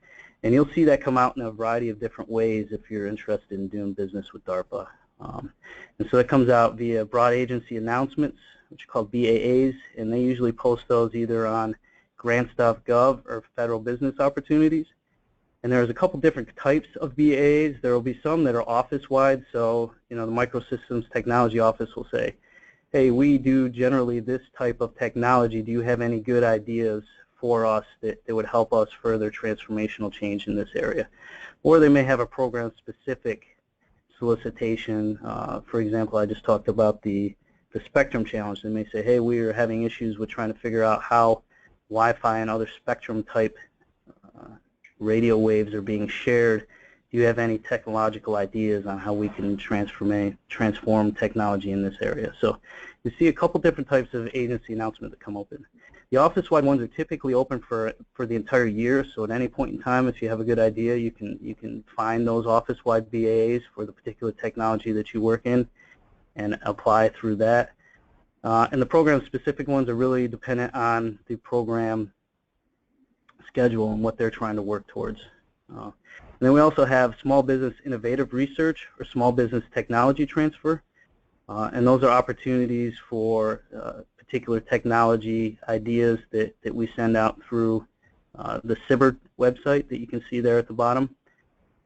And you'll see that come out in a variety of different ways if you're interested in doing business with DARPA. And so it comes out via broad agency announcements, which are called BAAs, and they usually post those either on grants.gov or federal business opportunities. And there's a couple different types of BAs. There will be some that are office-wide. So, the Microsystems Technology Office will say, hey, we do generally this type of technology. Do you have any good ideas for us that would help us further transformational change in this area? Or they may have a program-specific solicitation. For example, I just talked about the spectrum challenge. They may say, hey, we are having issues with trying to figure out how Wi-Fi and other spectrum-type radio waves are being shared. Do you have any technological ideas on how we can transform technology in this area? So you see a couple different types of agency announcements that come open. The office-wide ones are typically open for the entire year, so at any point in time, if you have a good idea, you can find those office-wide BAs for the particular technology that you work in and apply through that. And the program-specific ones are really dependent on the program schedule and what they're trying to work towards. And then we also have small business innovative research or small business technology transfer. And those are opportunities for particular technology ideas that we send out through the SBIR website that you can see there at the bottom.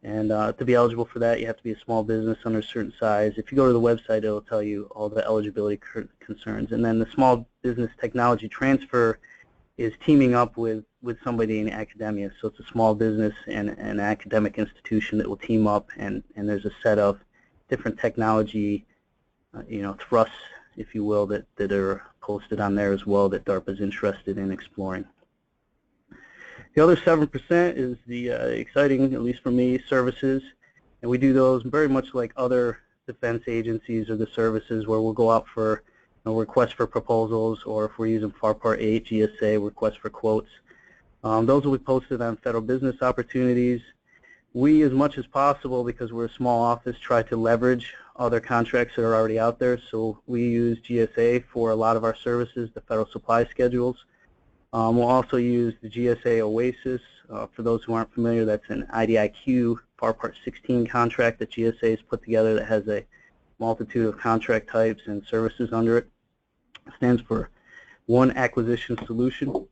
And to be eligible for that, you have to be a small business under a certain size. If you go to the website, it'll tell you all the eligibility concerns. And then the small business technology transfer is teaming up with somebody in academia. So it's a small business and an academic institution that will team up, and there's a set of different technology thrusts, if you will, that are posted on there as well that DARPA is interested in exploring. The other 7% is the exciting, at least for me, services. And we do those very much like other defense agencies or the services where we'll go out for requests for proposals, or if we're using FAR Part 8, GSA, requests for quotes. Those will be posted on federal business opportunities. We, as much as possible, because we're a small office, try to leverage other contracts that are already out there. So we use GSA for a lot of our services, the federal supply schedules. We'll also use the GSA OASIS. For those who aren't familiar, that's an IDIQ FAR Part 16 contract that GSA has put together that has a multitude of contract types and services under it. It stands for One Acquisition Solution.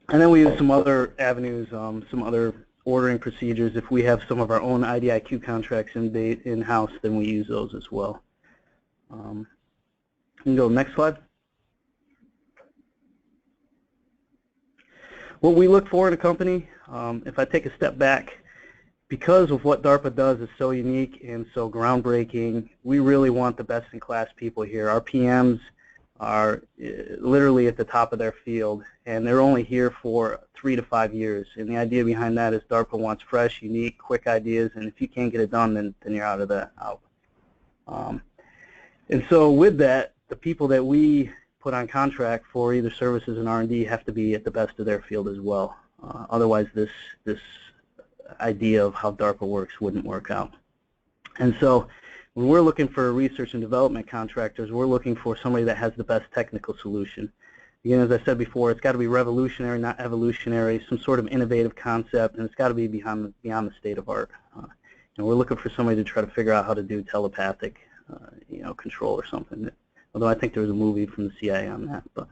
And then we use some other avenues, some other ordering procedures. If we have some of our own IDIQ contracts in-house, then we use those as well. You can go next slide. What we look for in a company, if I take a step back, because of what DARPA does is so unique and so groundbreaking, we really want the best-in-class people here. Our PMs are literally at the top of their field, and they're only here for 3 to 5 years. And the idea behind that is DARPA wants fresh, unique, quick ideas, and if you can't get it done, then you're out of that. And so with that, the people that we put on contract for either services and R&D have to be at the best of their field as well. Otherwise, this idea of how DARPA works wouldn't work out. And so when we're looking for research and development contractors, we're looking for somebody that has the best technical solution. Again, as I said before, it's got to be revolutionary, not evolutionary, some sort of innovative concept, and it's got to be beyond the state of art. And we're looking for somebody to try to figure out how to do telepathic control or something. Although I think there was a movie from the CIA on that. But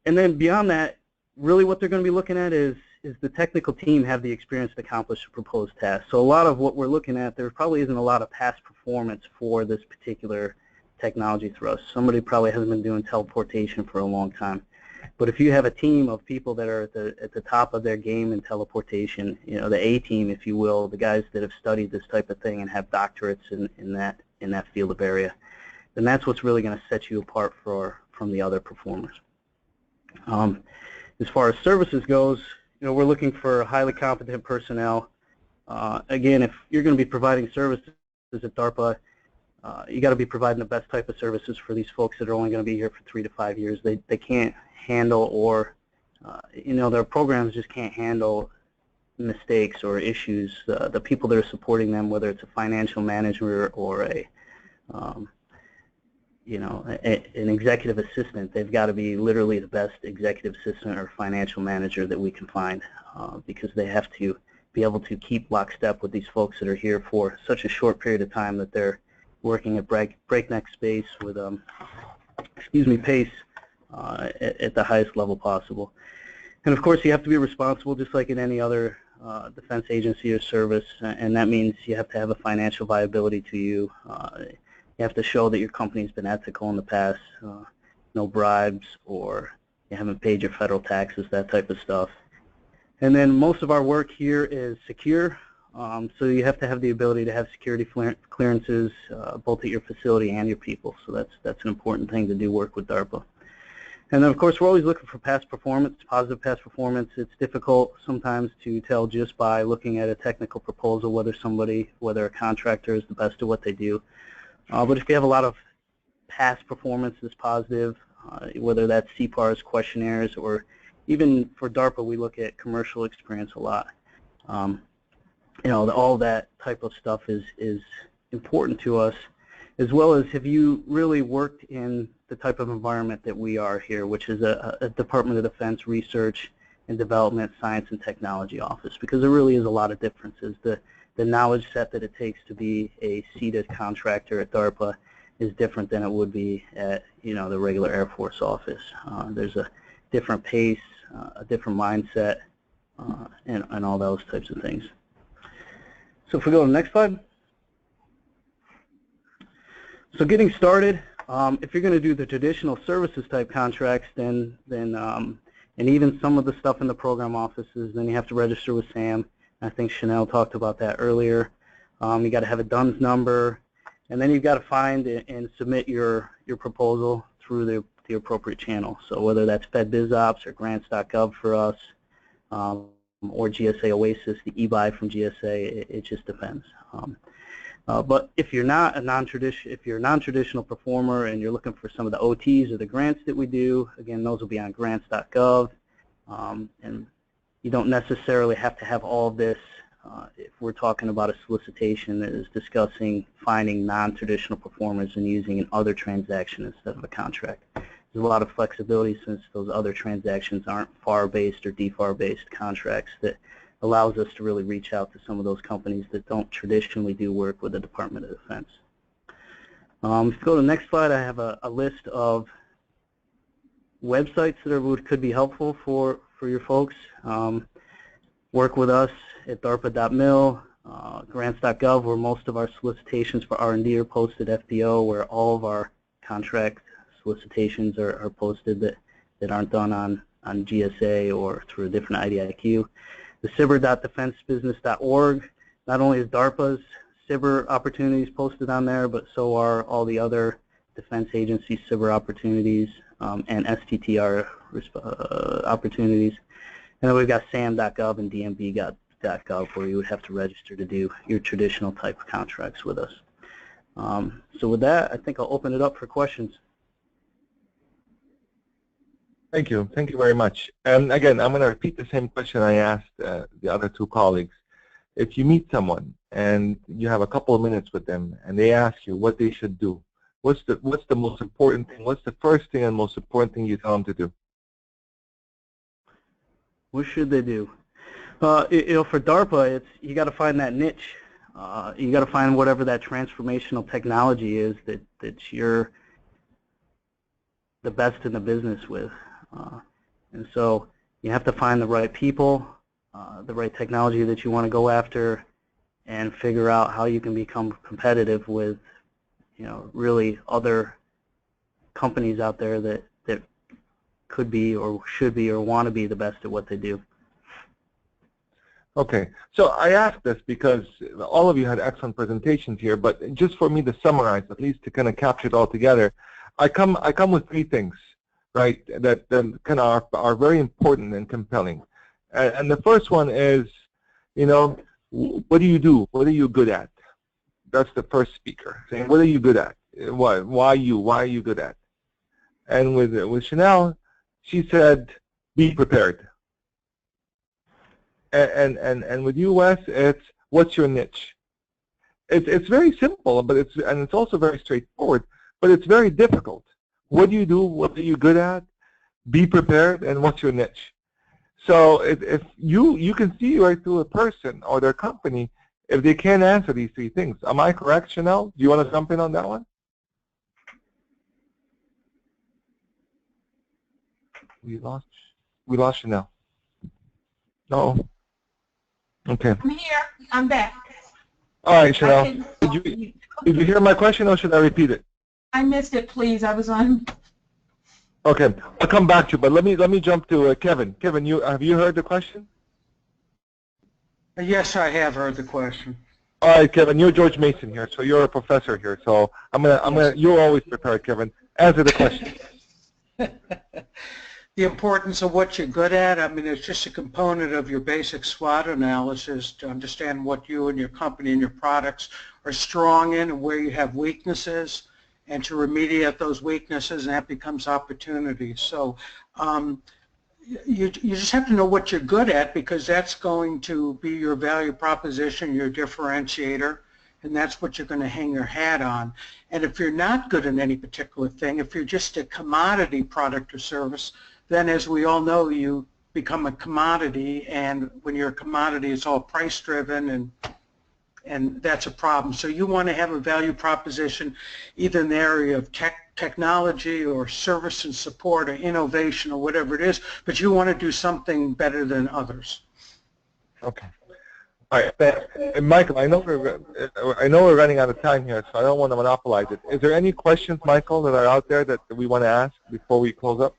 and then beyond that, really what they're going to be looking at is the technical team have the experience to accomplish a proposed task. So a lot of what we're looking at, there probably isn't a lot of past performance for this particular technology thrust. Somebody probably hasn't been doing teleportation for a long time. But if you have a team of people that are at the top of their game in teleportation, the A team, if you will, the guys that have studied this type of thing and have doctorates in that field of area, then that's what's really going to set you apart from the other performers. As far as services goes, we're looking for highly competent personnel. Again, if you're going to be providing services at DARPA, you got to be providing the best type of services for these folks that are only going to be here for 3 to 5 years. They can't handle, or their programs just can't handle mistakes or issues. The people that are supporting them, whether it's a financial manager or an executive assistant, they've got to be literally the best executive assistant or financial manager that we can find, because they have to be able to keep lockstep with these folks that are here for such a short period of time that they're working at breakneck pace with pace at the highest level possible. And of course, you have to be responsible just like in any other defense agency or service, and that means you have to have a financial viability to you. You have to show that your company's been ethical in the past, no bribes, or you haven't paid your federal taxes, that type of stuff. And then most of our work here is secure, so you have to have the ability to have security clearances both at your facility and your people, so that's an important thing to do work with DARPA. And then of course we're always looking for past performance, positive past performance. It's difficult sometimes to tell just by looking at a technical proposal whether a contractor is the best at what they do. But if you have a lot of past performance that's positive, whether that's CPARS questionnaires, or even for DARPA we look at commercial experience a lot. All that type of stuff is important to us, as well as have you really worked in the type of environment that we are here, which is a Department of Defense Research and Development Science and Technology Office, because there really is a lot of differences. The knowledge set that it takes to be a seated contractor at DARPA is different than it would be at the regular Air Force office. There's a different pace, a different mindset, and all those types of things. So if we go to the next slide. So getting started, if you're going to do the traditional services type contracts, then and even some of the stuff in the program offices, then you have to register with SAM. I think Chanel talked about that earlier. You got to have a DUNS number, and then you've got to find and submit your proposal through the appropriate channel. So whether that's FedBizOps or grants.gov for us, or GSA Oasis, the eBuy from GSA, it just depends. But if you're not a non-traditional performer and you're looking for some of the OTs or the grants that we do, again, those will be on grants.gov, and you don't necessarily have to have all of this if we're talking about a solicitation that is discussing finding non-traditional performers and using an other transaction instead of a contract. There's a lot of flexibility since those other transactions aren't FAR-based or DFAR-based contracts that allows us to really reach out to some of those companies that don't traditionally do work with the Department of Defense. If you go to the next slide, I have a list of websites that could be helpful for your folks. Work with us at DARPA.mil, grants.gov, where most of our solicitations for R&D are posted, FPO, where all of our contract solicitations are posted that aren't done on GSA or through a different IDIQ. The cyber.defensebusiness.org, not only is DARPA's cyber opportunities posted on there, but so are all the other defense agency cyber opportunities and STTR opportunities. And then we've got SAM.gov and DMB.gov where you would have to register to do your traditional type of contracts with us. So with that, I think I'll open it up for questions. Thank you. Thank you very much. And again, I'm going to repeat the same question I asked the other two colleagues. If you meet someone and you have a couple of minutes with them and they ask you what they should do, what's the most important thing? What's the first thing and most important thing you tell them to do? What should they do? For DARPA, you got to find that niche. You got to find whatever that transformational technology is that you're the best in the business with. And so you have to find the right people, the right technology that you want to go after, and figure out how you can become competitive with, really other companies out there that could be or should be or want to be the best at what they do. Okay, so I asked this because all of you had excellent presentations here, but just for me to summarize, at least to kind of capture it all together, I come with three things, right, that kind of are very important and compelling. And the first one is, what do you do? What are you good at? That's the first speaker, saying, what are you good at? Why you? Why are you good at? And with Chanel, she said, be prepared. And with you, Wes, it's what's your niche? It's very simple, but it's also very straightforward, but it's very difficult. What do you do? What are you good at? Be prepared, and what's your niche? So if you can see right through a person or their company if they can't answer these three things. Am I correct, Chanel? Do you want to jump in on that one? We lost you now. No. Okay. I'm here. I'm back. All right, Chanel. Did you hear my question, or should I repeat it? I missed it, please. I was on. Okay, I'll come back to you, but let me jump to Kevin. Kevin, have you heard the question? Yes, I have heard the question. All right, Kevin, you're George Mason here, so you're a professor here. So you're always prepared, Kevin. Answer the question. The importance of what you're good at, I mean, it's just a component of your basic SWOT analysis to understand what you and your company and your products are strong in and where you have weaknesses, and to remediate those weaknesses, and that becomes opportunities. So you just have to know what you're good at, because that's going to be your value proposition, your differentiator, and that's what you're going to hang your hat on. And if you're not good in any particular thing, if you're just a commodity product or service, then as we all know, you become a commodity, and when you're a commodity, it's all price driven, and that's a problem. So you want to have a value proposition either in the area of technology or service and support or innovation or whatever it is, but you want to do something better than others. Okay. All right, thanks. And Michael, I know we're running out of time here, so I don't want to monopolize it. Is there any questions, Michael, that are out there that we want to ask before we close up?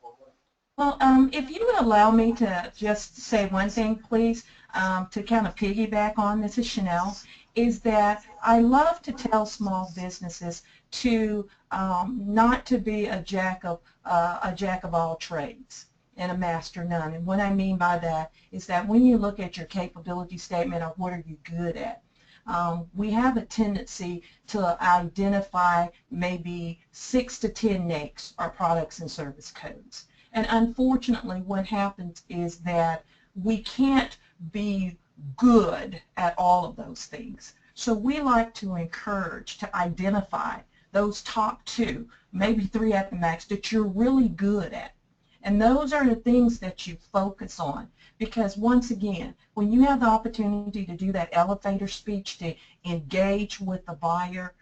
Well, if you would allow me to just say one thing, please, to kind of piggyback on, this is Chanel, is that I love to tell small businesses to not to be a jack of all trades and a master none. And what I mean by that is that when you look at your capability statement of what are you good at, we have a tendency to identify maybe 6 to 10 NAICS, or products and service codes. And unfortunately, what happens is that we can't be good at all of those things. So we like to encourage to identify those top 2, maybe 3 at the max, that you're really good at. And those are the things that you focus on. Because once again, when you have the opportunity to do that elevator speech, to engage with the buyer,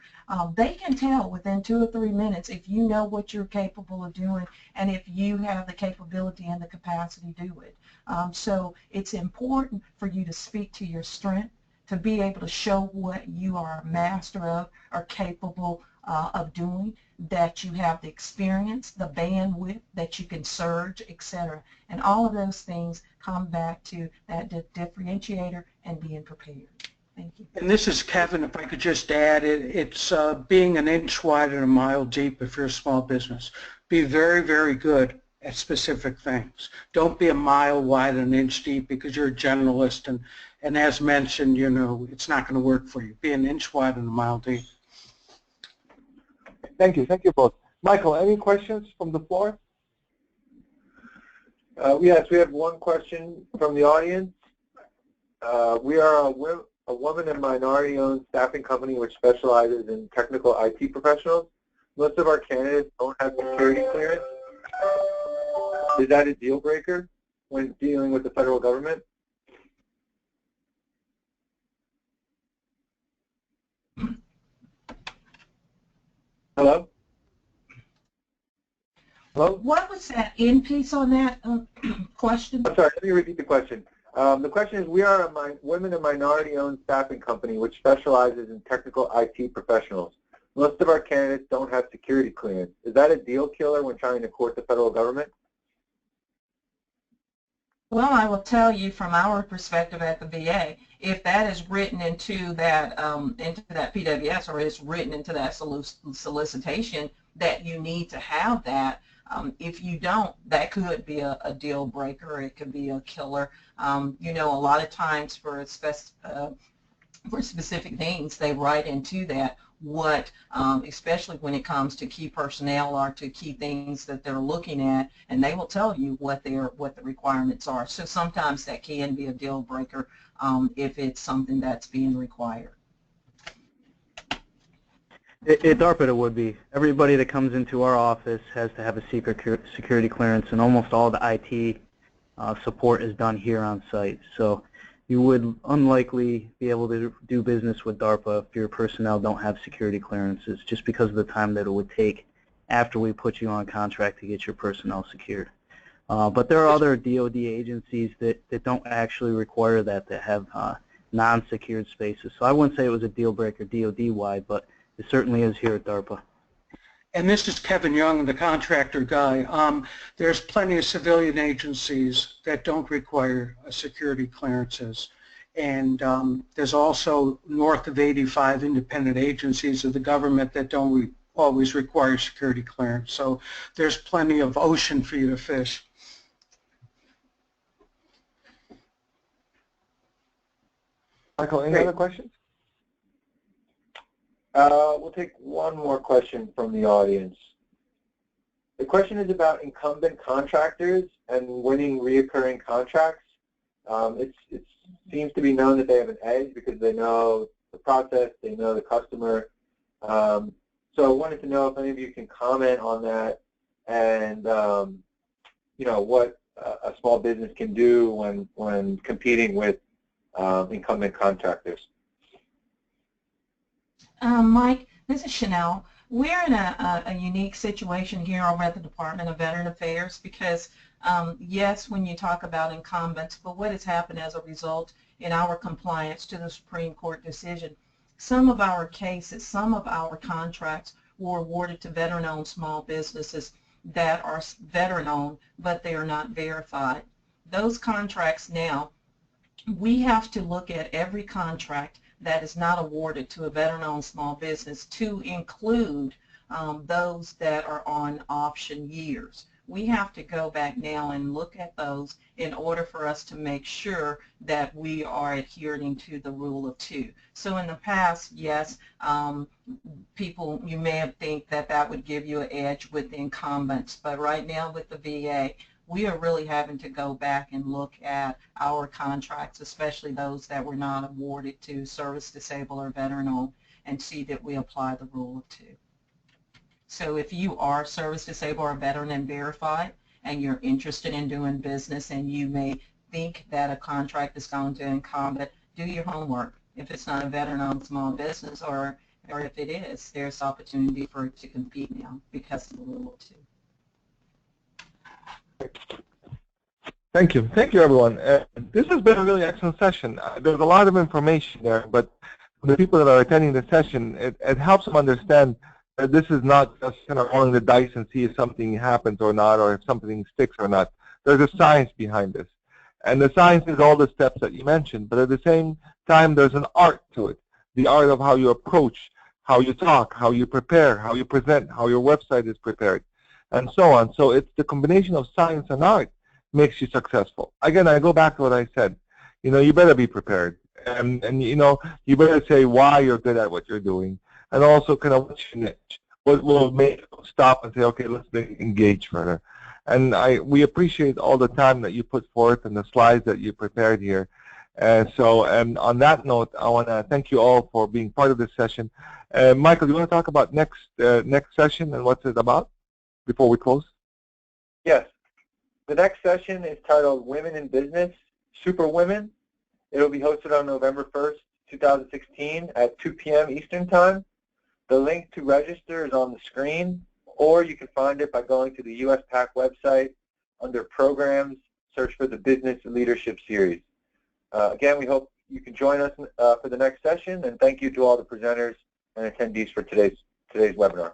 they can tell within 2 or 3 minutes if you know what you're capable of doing and if you have the capability and the capacity to do it. So it's important for you to speak to your strength, to be able to show what you are a master of or capable of doing, that you have the experience, the bandwidth, that you can surge, etc. And all of those things come back to that differentiator and being prepared. Thank you. And this is Kevin, if I could just add, it's being an inch wide and a mile deep if you're a small business. Be very, very good at specific things. Don't be a mile wide and an inch deep because you're a generalist, and as mentioned, you know, it's not going to work for you. Be an inch wide and a mile deep. Thank you. Thank you both. Michael, any questions from the floor? Yes, we have one question from the audience. We are a woman and minority-owned staffing company which specializes in technical IT professionals. Most of our candidates don't have security clearance. Is that a deal breaker when dealing with the federal government? Hello? Hello? What was that end piece on that question? I'm sorry, let me repeat the question. The question is, we are a women and minority-owned staffing company which specializes in technical IT professionals. Most of our candidates don't have security clearance. Is that a deal killer when trying to court the federal government? Well, I will tell you from our perspective at the VA, if that is written into that PWS, or is written into that solicitation that you need to have that, if you don't, that could be a deal breaker. It could be a killer. You know, a lot of times for specific things, they write into that what, especially when it comes to key personnel or to key things that they're looking at, and they will tell you what the requirements are. So sometimes that can be a deal breaker if it's something that's being required. At DARPA it would be. Everybody that comes into our office has to have a security clearance, and almost all the IT support is done here on site. So you would unlikely be able to do business with DARPA if your personnel don't have security clearances, just because of the time that it would take after we put you on contract to get your personnel secured. But there are other DoD agencies that don't actually require that have non-secured spaces. So I wouldn't say it was a deal breaker DoD-wide, but it certainly is here at DARPA. And this is Kevin Young, the contractor guy. There's plenty of civilian agencies that don't require security clearances. And there's also north of 85 independent agencies of the government that don't always require security clearance. So there's plenty of ocean for you to fish. Michael, any other questions? We'll take one more question from the audience. The question is about incumbent contractors and winning reoccurring contracts. It seems to be known that they have an edge because they know the process, they know the customer. So I wanted to know if any of you can comment on that and you know, what a small business can do when competing with incumbent contractors. Mike, this is Chanel. We're in a unique situation here over at the Department of Veteran Affairs because, yes, when you talk about incumbents, but what has happened as a result in our compliance to the Supreme Court decision, some of our cases, some of our contracts were awarded to veteran-owned small businesses that are veteran-owned, but they are not verified. Those contracts now, we have to look at every contract that is not awarded to a veteran-owned small business to include those that are on option years. We have to go back now and look at those in order for us to make sure that we are adhering to the rule of two. So in the past, yes, people, you may have think that that would give you an edge with the incumbents, but right now with the VA, we are really having to go back and look at our contracts, especially those that were not awarded to service disabled or veteran-owned, and see that we apply the rule of two. So if you are service disabled or veteran and verified, and you're interested in doing business, and you may think that a contract is going to incumbent, do your homework. If it's not a veteran-owned small business, or if it is, there's opportunity for it to compete now because of the rule of two. Thank you. Thank you, everyone. This has been a really excellent session. There's a lot of information there, but for the people that are attending the session, it helps them understand that this is not just kind of rolling the dice and see if something happens or not, or if something sticks or not. There's a science behind this. And the science is all the steps that you mentioned, but at the same time, there's an art to it. The art of how you approach, how you talk, how you prepare, how you present, how your website is prepared, and so on. So it's the combination of science and art makes you successful. Again, I go back to what I said. You know, you better be prepared. And you know, you better say why you're good at what you're doing. And also kind of what's your niche. What will make you stop and say, okay, let's engage further. And we appreciate all the time that you put forth and the slides that you prepared here. And on that note, I want to thank you all for being part of this session. Michael, do you want to talk about next session and what's it about before we close? Yes. The next session is titled Women in Business, Super Women. It will be hosted on November 1st, 2016 at 2 p.m. Eastern Time. The link to register is on the screen, or you can find it by going to the US PAC website under Programs, search for the Business Leadership Series. Again, we hope you can join us for the next session, and thank you to all the presenters and attendees for today's webinar.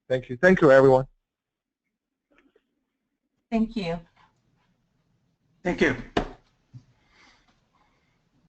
Thank you. Thank you, everyone. Thank you. Thank you.